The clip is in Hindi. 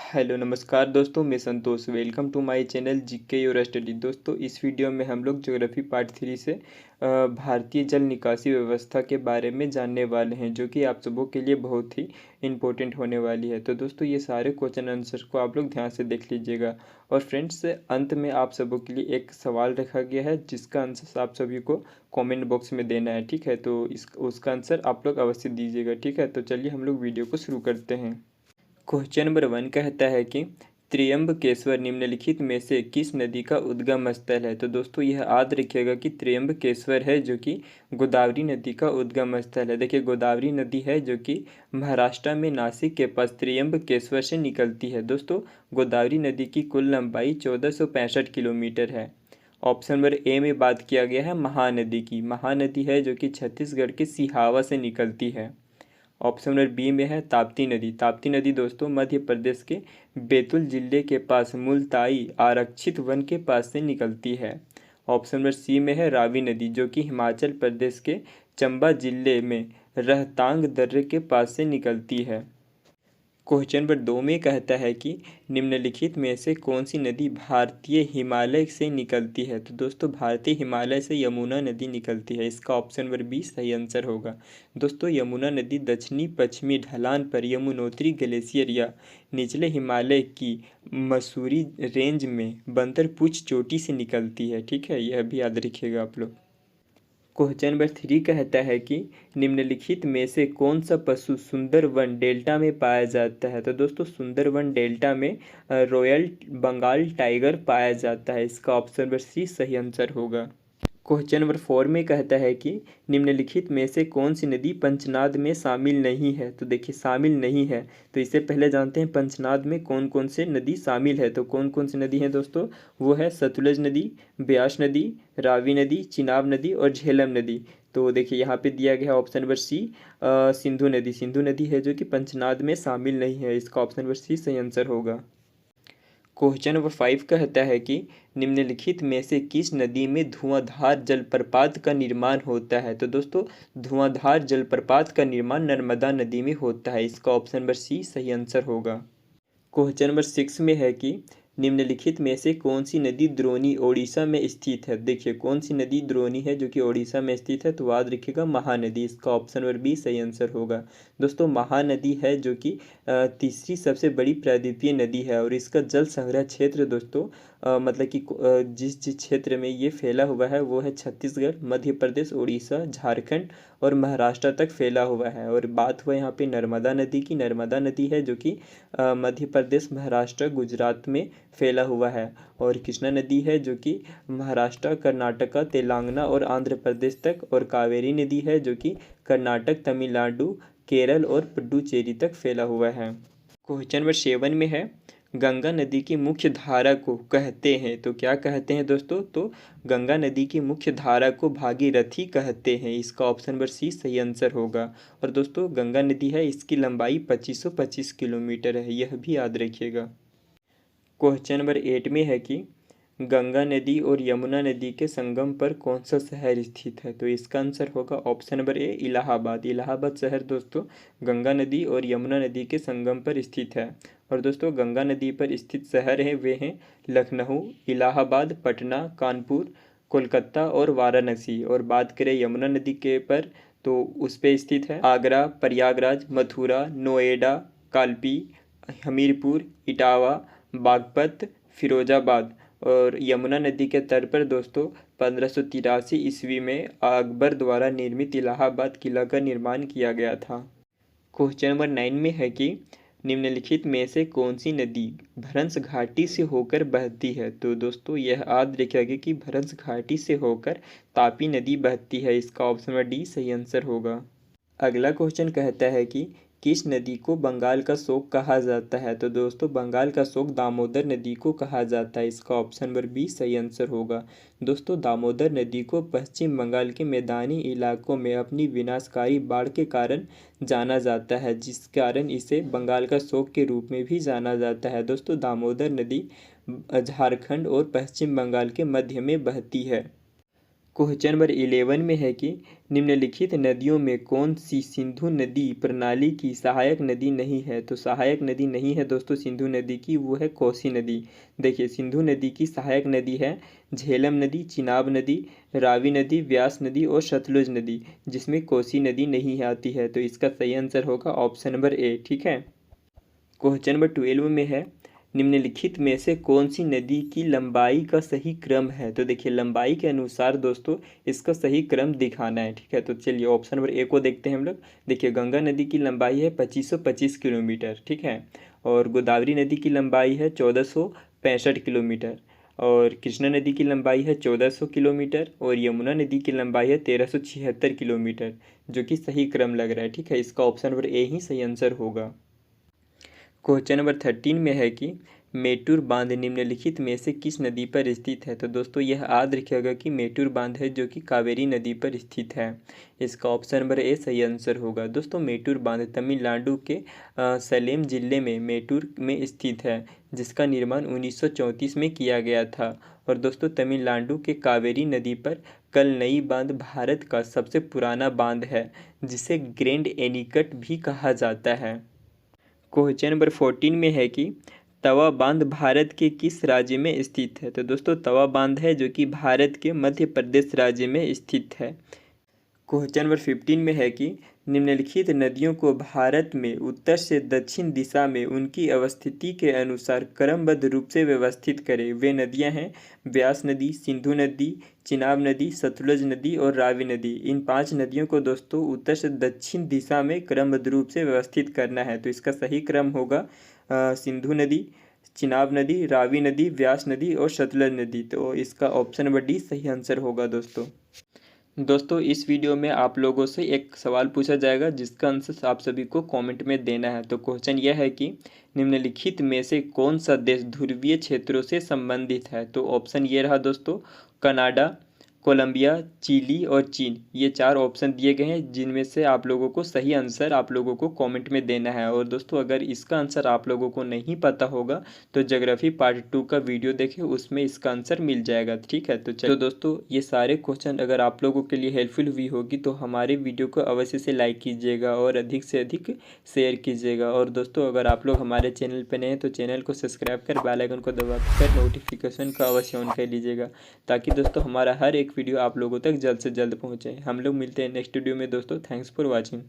हेलो नमस्कार दोस्तों, मैं Santosh. Welcome to my channel GK your study. दोस्तों, इस वीडियो में हम लोग ज्योग्राफी पार्ट 3 से भारतीय जल निकासी व्यवस्था के बारे में जानने वाले हैं, जो कि आप सबों के लिए बहुत ही इम्पोर्टेंट होने वाली है। तो दोस्तों, ये सारे क्वेश्चन आंसर को आप लोग ध्यान से देख लीजिएगा। और फ्रेंड्स, अंत में आप सबों के लिए एक सवाल रखा गया है, जिसका आंसर आप सभी को कॉमेंट बॉक्स में देना है। ठीक है, तो उसका आंसर आप लोग अवश्य दीजिएगा। ठीक है, तो चलिए हम लोग वीडियो को शुरू करते हैं। क्वेश्चन नंबर 1 कहता है कि त्र्यंबकेश्वर निम्नलिखित में से किस नदी का उद्गम स्थल है। तो दोस्तों, यह याद रखिएगा कि त्र्यंबकेश्वर है जो कि गोदावरी नदी का उद्गम स्थल है। देखिए, गोदावरी नदी है जो कि महाराष्ट्र में नासिक के पास त्र्यंबकेश्वर से निकलती है। दोस्तों, गोदावरी नदी की कुल लंबाई 1465 किलोमीटर है। ऑप्शन नंबर ए में बात किया गया है महानदी की। महानदी है जो कि छत्तीसगढ़ के सिहावा से निकलती है। ऑप्शन नंबर बी में है ताप्ती नदी। ताप्ती नदी दोस्तों मध्य प्रदेश के बैतूल जिले के पास मुल्ताई आरक्षित वन के पास से निकलती है। ऑप्शन नंबर सी में है रावी नदी, जो कि हिमाचल प्रदेश के चंबा जिले में रहतांग दर्रे के पास से निकलती है। क्वेश्चन नंबर 2 में कहता है कि निम्नलिखित में से कौन सी नदी भारतीय हिमालय से निकलती है। तो दोस्तों, भारतीय हिमालय से यमुना नदी निकलती है। इसका ऑप्शन नंबर बी सही आंसर होगा। दोस्तों, यमुना नदी दक्षिणी पश्चिमी ढलान पर यमुनोत्री ग्लेशियर या निचले हिमालय की मसूरी रेंज में बंदरपूछ चोटी से निकलती है। ठीक है, यह भी याद रखिएगा आप लोग। क्वेश्चन नंबर 3 कहता है कि निम्नलिखित में से कौन सा पशु सुंदरवन डेल्टा में पाया जाता है। तो दोस्तों, सुंदरवन डेल्टा में रॉयल बंगाल टाइगर पाया जाता है। इसका ऑप्शन नंबर सी सही आंसर होगा। क्वेश्चन नंबर 4 में कहता है कि निम्नलिखित में से कौन सी नदी पंचनाद में शामिल नहीं है। तो देखिए, शामिल नहीं है, तो इससे पहले जानते हैं पंचनाद में कौन कौन से नदी शामिल है। तो कौन कौन सी नदी है दोस्तों, वो है सतलुज नदी, ब्यास नदी, रावी नदी, चिनाब नदी और झेलम नदी। तो देखिए, यहाँ पे दिया गया ऑप्शन नंबर सी सिंधु नदी। सिंधु नदी है जो कि पंचनाद में शामिल नहीं है। इसका ऑप्शन नंबर सी सही आंसर होगा। क्वेश्चन नंबर 5 कहता है कि निम्नलिखित में से किस नदी में धुआंधार जलप्रपात का निर्माण होता है। तो दोस्तों, धुआंधार जलप्रपात का निर्माण नर्मदा नदी में होता है। इसका ऑप्शन नंबर सी सही आंसर होगा। क्वेश्चन नंबर 6 में है कि निम्नलिखित में से कौन सी नदी द्रोणी ओडिशा में स्थित है। देखिए, कौन सी नदी द्रोणी है जो कि ओडिशा में स्थित है। तो याद रखिएगा महानदी। इसका ऑप्शन नंबर बी सही आंसर होगा। दोस्तों, महानदी है जो कि तीसरी सबसे बड़ी प्रायद्वीपीय नदी है, और इसका जल संग्रह क्षेत्र दोस्तों मतलब कि जिस जिस क्षेत्र में ये फैला हुआ है वो है छत्तीसगढ़, मध्य प्रदेश, उड़ीसा, झारखंड और महाराष्ट्र तक फैला हुआ है। और बात हुआ यहाँ पे नर्मदा नदी की। नर्मदा नदी है जो कि मध्य प्रदेश, महाराष्ट्र, गुजरात में फैला हुआ है। और कृष्णा नदी है जो कि महाराष्ट्र, कर्नाटका, तेलंगाना और आंध्र प्रदेश तक। और कावेरी नदी है जो कि कर्नाटक, तमिलनाडु, केरल और पुडुचेरी तक फैला हुआ है। क्वेश्चन नंबर 7 में है गंगा नदी की मुख्य धारा को कहते हैं। तो क्या कहते हैं दोस्तों, तो गंगा नदी की मुख्य धारा को भागीरथी कहते हैं। इसका ऑप्शन नंबर सी सही आंसर होगा। और दोस्तों, गंगा नदी है, इसकी लंबाई 2525 किलोमीटर है, यह भी याद रखिएगा। क्वेश्चन नंबर 8 में है कि गंगा नदी और यमुना नदी के संगम पर कौन सा शहर स्थित है। तो इसका आंसर होगा option number A Allahabad. Allahabad शहर दोस्तों गंगा नदी और यमुना नदी के संगम पर स्थित है। और दोस्तों, गंगा नदी पर स्थित शहर हैं वे हैं लखनऊ, इलाहाबाद, पटना, कानपुर, कोलकाता और वाराणसी। और बात करें यमुना नदी के पर, तो उस पर स्थित है आगरा, प्रयागराज, मथुरा, नोएडा, कालपी, हमीरपुर, इटावा, बागपत, फिरोजाबाद। और यमुना नदी के तट पर दोस्तों 1583 ईस्वी में अकबर द्वारा निर्मित इलाहाबाद किला का निर्माण किया गया था। क्वेश्चन नंबर 9 में है कि निम्नलिखित में से कौन सी नदी भ्रंश घाटी से होकर बहती है। तो दोस्तों, यह याद रखिएगा कि भ्रंश घाटी से होकर तापी नदी बहती है। इसका ऑप्शन नंबर डी सही आंसर होगा। अगला क्वेश्चन कहता है कि किस नदी को बंगाल का शोक कहा जाता है। तो दोस्तों, बंगाल का शोक दामोदर नदी को कहा जाता है। इसका ऑप्शन नंबर बी सही आंसर होगा। दोस्तों, दामोदर नदी को पश्चिम बंगाल के मैदानी इलाकों में अपनी विनाशकारी बाढ़ के कारण जाना जाता है, जिस कारण इसे बंगाल का शोक के रूप में भी जाना जाता है। दोस्तों, दामोदर नदी झारखंड और पश्चिम बंगाल के मध्य में बहती है। क्वेश्चन नंबर 11 में है कि निम्नलिखित नदियों में कौन सी सिंधु नदी प्रणाली की सहायक नदी नहीं है। तो सहायक नदी नहीं है दोस्तों सिंधु नदी की, वो है कोसी नदी। देखिए सिंधु नदी की सहायक नदी है झेलम नदी, चिनाब नदी, रावी नदी, व्यास नदी और सतलुज नदी, जिसमें कोसी नदी नहीं आती है। तो इसका सही आंसर होगा ऑप्शन नंबर ए। ठीक है। क्वेश्चन नंबर 12 में है निम्नलिखित में से कौन सी नदी की लंबाई का सही क्रम है। तो देखिए लंबाई के अनुसार दोस्तों इसका सही क्रम दिखाना है। ठीक है, तो चलिए ऑप्शन नंबर ए को देखते हैं हम लोग। देखिए गंगा नदी की लंबाई है 2525 किलोमीटर। ठीक है, और गोदावरी नदी की लंबाई है 1465 किलोमीटर, और कृष्णा नदी की लंबाई है 1400 किलोमीटर, और यमुना नदी की लंबाई है 1376 किलोमीटर, जो कि सही क्रम लग रहा है। ठीक है, इसका ऑप्शन नंबर ए ही सही आंसर होगा। क्वेश्चन नंबर 13 में है कि मेटूर बांध निम्नलिखित में से किस नदी पर स्थित है। तो दोस्तों यह याद रखिएगा कि मेटूर बांध है जो कि कावेरी नदी पर स्थित है। इसका ऑप्शन नंबर ए सही आंसर होगा। दोस्तों मेटूर बांध तमिलनाडु के सलेम जिले में मेटूर में स्थित है, जिसका निर्माण 1934 में किया गया था। और दोस्तों तमिलनाडु के कावेरी नदी पर कलनई बांध भारत का सबसे पुराना बांध है, जिसे ग्रैंड एनीकट भी कहा जाता है। क्वेश्चन नंबर 14 में है कि तवा बांध भारत के किस राज्य में स्थित है। तो दोस्तों तवा बांध है जो कि भारत के मध्य प्रदेश राज्य में स्थित है। क्वेश्चन नंबर 15 में है कि निम्नलिखित नदियों को भारत में उत्तर से दक्षिण दिशा में उनकी अवस्थिति के अनुसार क्रमबद्ध रूप से व्यवस्थित करें। वे नदियां हैं व्यास नदी, सिंधु नदी, चिनाब नदी, सतलुज नदी और रावी नदी। इन 5 नदियों को दोस्तों उत्तर से दक्षिण दिशा में क्रमबद्ध रूप से व्यवस्थित करना है। तो इसका सही क्रम होगा सिंधु नदी, चिनाब नदी, रावी नदी, व्यास नदी और सतलुज नदी। तो इसका ऑप्शन नंबर डी सही आंसर होगा। दोस्तों इस वीडियो में आप लोगों से एक सवाल पूछा जाएगा जिसका आंसर आप सभी को कमेंट में देना है। तो क्वेश्चन यह है कि निम्नलिखित में से कौन सा देश ध्रुवीय क्षेत्रों से संबंधित है। तो ऑप्शन ये रहा दोस्तों कनाडा, कोलंबिया, चिली और चीन। ये 4 ऑप्शन दिए गए हैं जिनमें से आप लोगों को सही आंसर आप लोगों को कमेंट में देना है। और दोस्तों अगर इसका आंसर आप लोगों को नहीं पता होगा तो ज्योग्राफी पार्ट 2 का वीडियो देखें, उसमें इसका आंसर मिल जाएगा। ठीक है, तो चलो दोस्तों ये सारे क्वेश्चन अगर आप लोगों के लिए हेल्पफुल हुई होगी तो हमारे वीडियो को अवश्य से लाइक कीजिएगा और अधिक से अधिक शेयर कीजिएगा। और दोस्तों अगर आप लोग हमारे चैनल पर नए हैं तो चैनल को सब्सक्राइब कर बेल आइकन को दबाकर नोटिफिकेशन का अवश्य ऑन कर लीजिएगा, ताकि दोस्तों हमारा हर एक वीडियो आप लोगों तक जल्द से जल्द पहुंचे। हम लोग मिलते हैं नेक्स्ट वीडियो में दोस्तों। Thanks for watching.